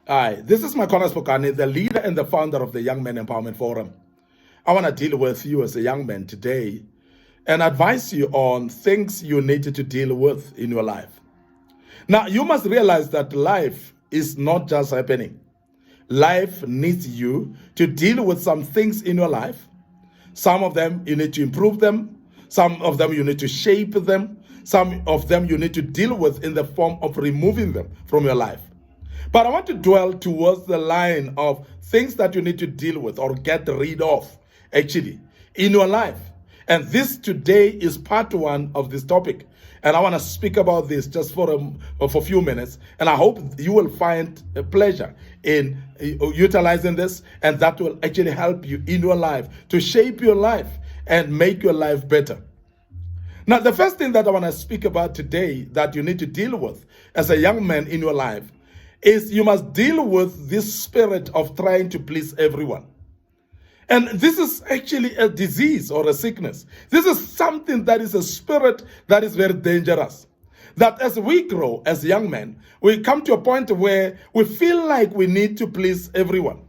Hi, this is Makona Spokane, the leader and the founder of the Young Men Empowerment Forum. I want to deal with you as a young man today and advise you on things you need to deal with in your life. Now, you must realize that life is not just happening. Life needs you to deal with some things in your life. Some of them you need to improve them. Some of them you need to shape them. Some of them you need to deal with in the form of removing them from your life. But I want to dwell towards the line of things that you need to deal with or get rid of, actually, in your life. And this today is part one of this topic. And I want to speak about this just for a few minutes. And I hope you will find a pleasure in utilizing this. And that will actually help you in your life to shape your life and make your life better. Now, the first thing that I want to speak about today that you need to deal with as a young man in your life is you must deal with this spirit of trying to please everyone. And this is actually a disease or a sickness. This is something that is a spirit that is very dangerous. That as we grow as young men, we come to a point where we feel like we need to please everyone.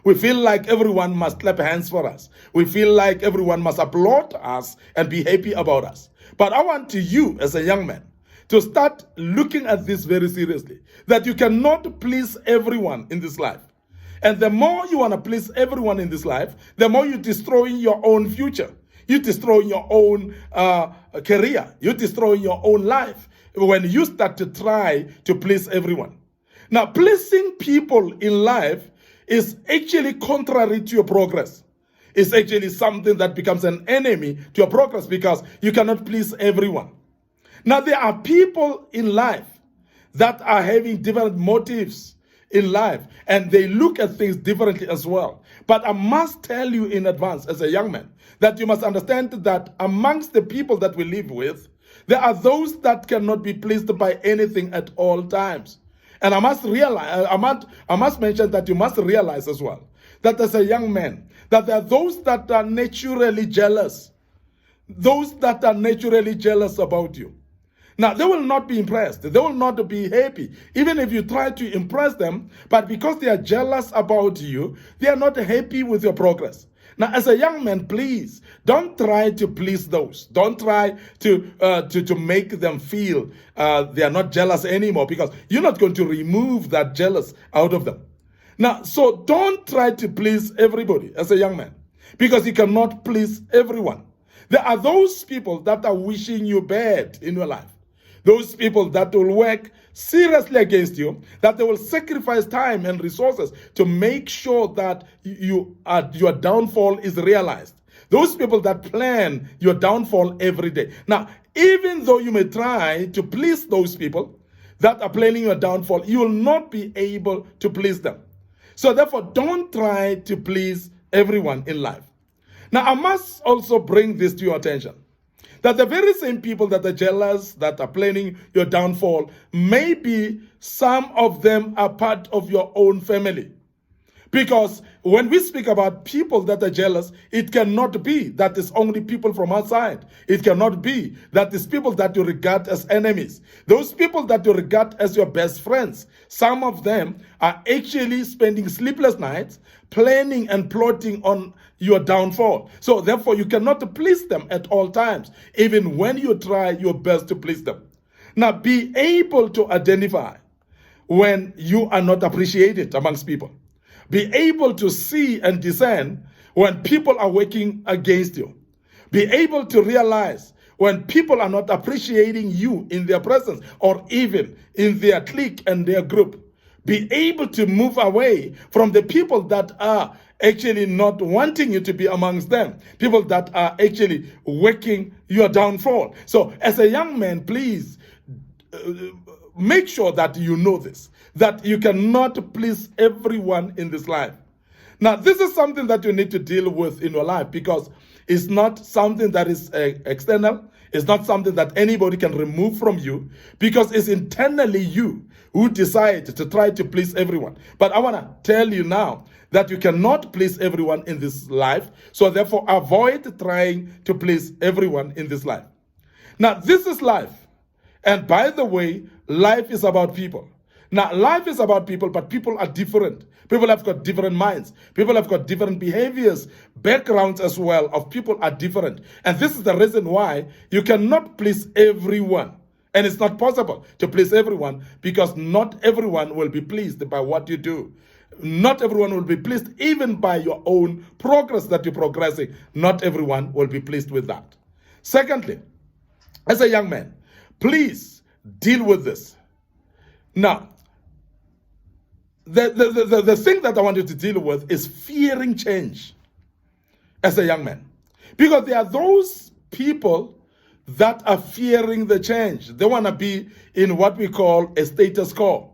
We feel like everyone must clap hands for us. We feel like everyone must applaud us and be happy about us. But I want you as a young man to start looking at this very seriously, that you cannot please everyone in this life. And the more you want to please everyone in this life, the more you're destroying your own future. You're destroying your own career. You're destroying your own life when you start to try to please everyone. Now, pleasing people in life is actually contrary to your progress. It's actually something that becomes an enemy to your progress because you cannot please everyone. Now, there are people in life that are having different motives in life, and they look at things differently as well. But I must tell you in advance, as a young man, that you must understand that amongst the people that we live with, there are those that cannot be pleased by anything at all times. And I must realize, I must mention that you must realize as well, that as a young man, that there are those that are naturally jealous. Those that are naturally jealous about you. Now, they will not be impressed. They will not be happy, even if you try to impress them. But because they are jealous about you, they are not happy with your progress. Now, as a young man, please don't try to please those. Don't try to make them feel they are not jealous anymore, because you're not going to remove that jealous out of them. Now, so don't try to please everybody as a young man, because you cannot please everyone. There are those people that are wishing you bad in your life. Those people that will work seriously against you, that they will sacrifice time and resources to make sure that your downfall is realized. Those people that plan your downfall every day. Now, even though you may try to please those people that are planning your downfall, you will not be able to please them. So therefore, don't try to please everyone in life. Now, I must also bring this to your attention, that the very same people that are jealous, that are planning your downfall, maybe some of them are part of your own family. Because when we speak about people that are jealous, it cannot be that it's only people from outside. It cannot be that it's people that you regard as enemies. Those people that you regard as your best friends, some of them are actually spending sleepless nights planning and plotting on your downfall. So therefore, you cannot please them at all times, even when you try your best to please them. Now, be able to identify when you are not appreciated amongst people. Be able to see and discern when people are working against you. Be able to realize when people are not appreciating you in their presence or even in their clique and their group. Be able to move away from the people that are actually not wanting you to be amongst them. People that are actually working your downfall. So as a young man, please make sure that you know this, that you cannot please everyone in this life. Now, this is something that you need to deal with in your life, because it's not something that is external. It's not something that anybody can remove from you, because it's internally you who decide to try to please everyone. But I want to tell you now that you cannot please everyone in this life. So therefore, avoid trying to please everyone in this life. Now, this is life. And by the way, life is about people. Now, life is about people, but people are different. People have got different minds. People have got different behaviors, backgrounds as well of people are different. And this is the reason why you cannot please everyone. And it's not possible to please everyone because not everyone will be pleased by what you do. Not everyone will be pleased even by your own progress that you're progressing. Not everyone will be pleased with that. Secondly, as a young man, please deal with this. Now, the thing that I want you to deal with is fearing change as a young man. Because there are those people that are fearing the change. They want to be in what we call a status quo.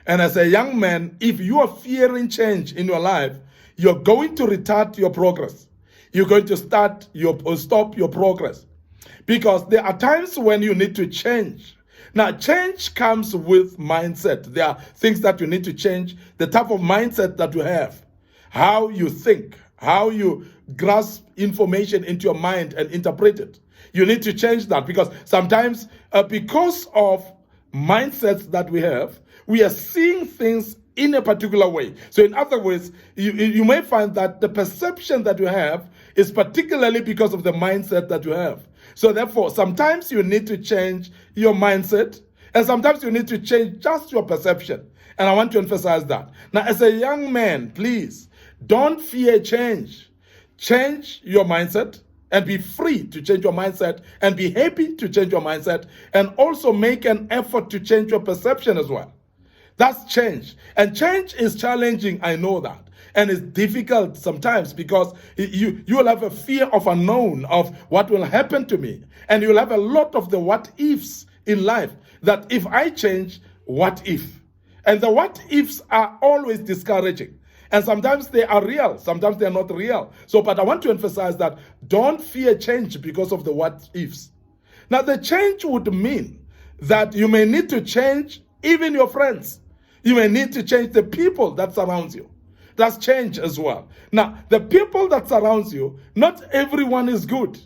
And as a young man, if you are fearing change in your life, you're going to retard your progress. You're going to stop your progress. Because there are times when you need to change. Now, change comes with mindset. There are things that you need to change, the type of mindset that you have, how you think, how you grasp information into your mind and interpret it. You need to change that because sometimes because of mindsets that we have, we are seeing things in a particular way. So in other words, you may find that the perception that you have is particularly because of the mindset that you have. So therefore, sometimes you need to change your mindset, and sometimes you need to change just your perception. And I want to emphasize that. Now, as a young man, please, don't fear change. Change your mindset and be free to change your mindset and be happy to change your mindset and also make an effort to change your perception as well. That's change. And change is challenging, I know that. And it's difficult sometimes because you will have a fear of unknown, of what will happen to me. And you'll have a lot of the what ifs in life, that if I change, what if? And the what ifs are always discouraging. And sometimes they are real, sometimes they're not real. So, but I want to emphasize that don't fear change because of the what ifs. Now, the change would mean that you may need to change even your friends. You may need to change the people that surrounds you. That's change as well. Now, the people that surrounds you, not everyone is good.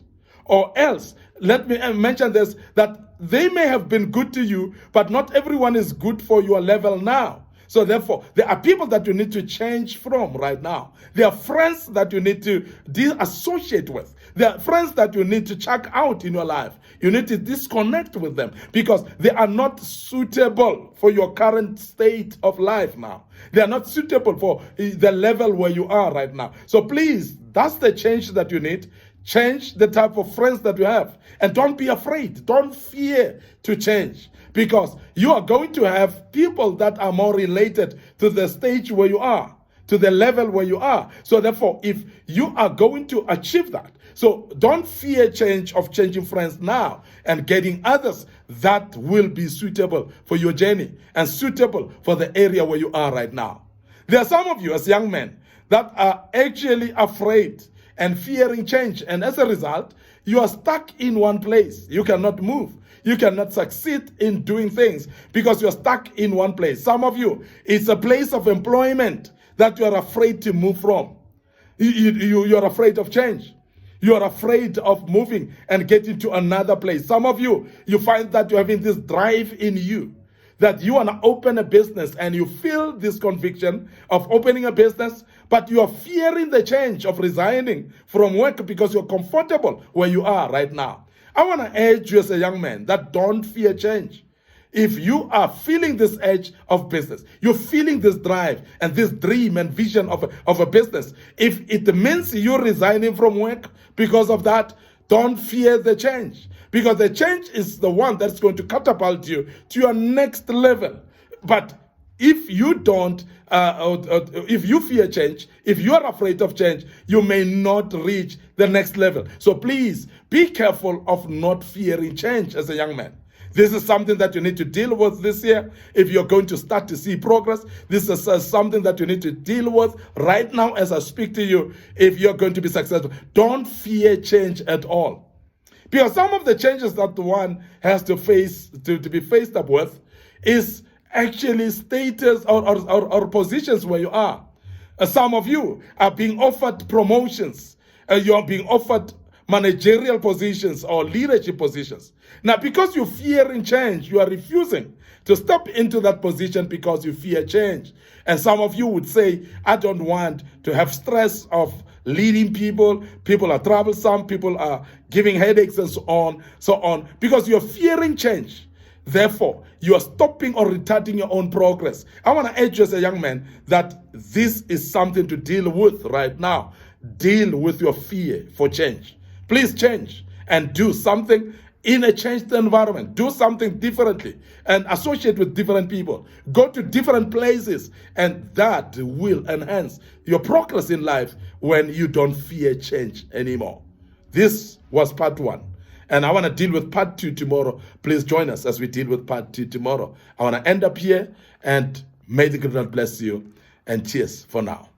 Or else, let me mention this, that they may have been good to you, but not everyone is good for your level now. So therefore, there are people that you need to change from right now. There are friends that you need to associate with. There are friends that you need to check out in your life. You need to disconnect with them because they are not suitable for your current state of life now. They are not suitable for the level where you are right now. So please, that's the change that you need. Change the type of friends that you have. And don't be afraid. Don't fear to change. Because you are going to have people that are more related to the stage where you are, to the level where you are. So therefore, if you are going to achieve that, so don't fear change of changing friends now and getting others that will be suitable for your journey and suitable for the area where you are right now. There are some of you as young men that are actually afraid and fearing change. And as a result, you are stuck in one place. You cannot move. You cannot succeed in doing things because you're stuck in one place. Some of you, it's a place of employment that you're afraid to move from. You're afraid of change. You're afraid of moving and getting to another place. Some of you, you find that you're having this drive in you that you want to open a business and you feel this conviction of opening a business, but you are fearing the change of resigning from work because you're comfortable where you are right now. I want to urge you as a young man that don't fear change. If you are feeling this edge of business, you're feeling this drive and this dream and vision of a business, if it means you're resigning from work because of that, don't fear the change. Because the change is the one that's going to catapult you to your next level. But if you don't, if you fear change, if you are afraid of change, you may not reach the next level. So please be careful of not fearing change as a young man. This is something that you need to deal with this year. If you're going to start to see progress, this is something that you need to deal with right now as I speak to you. If you're going to be successful, don't fear change at all. Because some of the changes that one has to face, to be faced up with, is actually status or positions where you are. Some of you are being offered promotions. You're being offered managerial positions or leadership positions. Now, because you fear in change, you are refusing to step into that position because you fear change. And some of you would say, I don't want to have stress of leading people. People are troublesome. People are giving headaches and so on, because you're fearing change. Therefore, you are stopping or retarding your own progress. I want to urge you as a young man that this is something to deal with right now. Deal with your fear for change. Please change and do something in a changed environment. Do something differently and associate with different people. Go to different places, and that will enhance your progress in life when you don't fear change anymore. This was part 1. And I want to deal with part 2 tomorrow. Please join us as we deal with part 2 tomorrow. I want to end up here, and may the good Lord bless you. And cheers for now.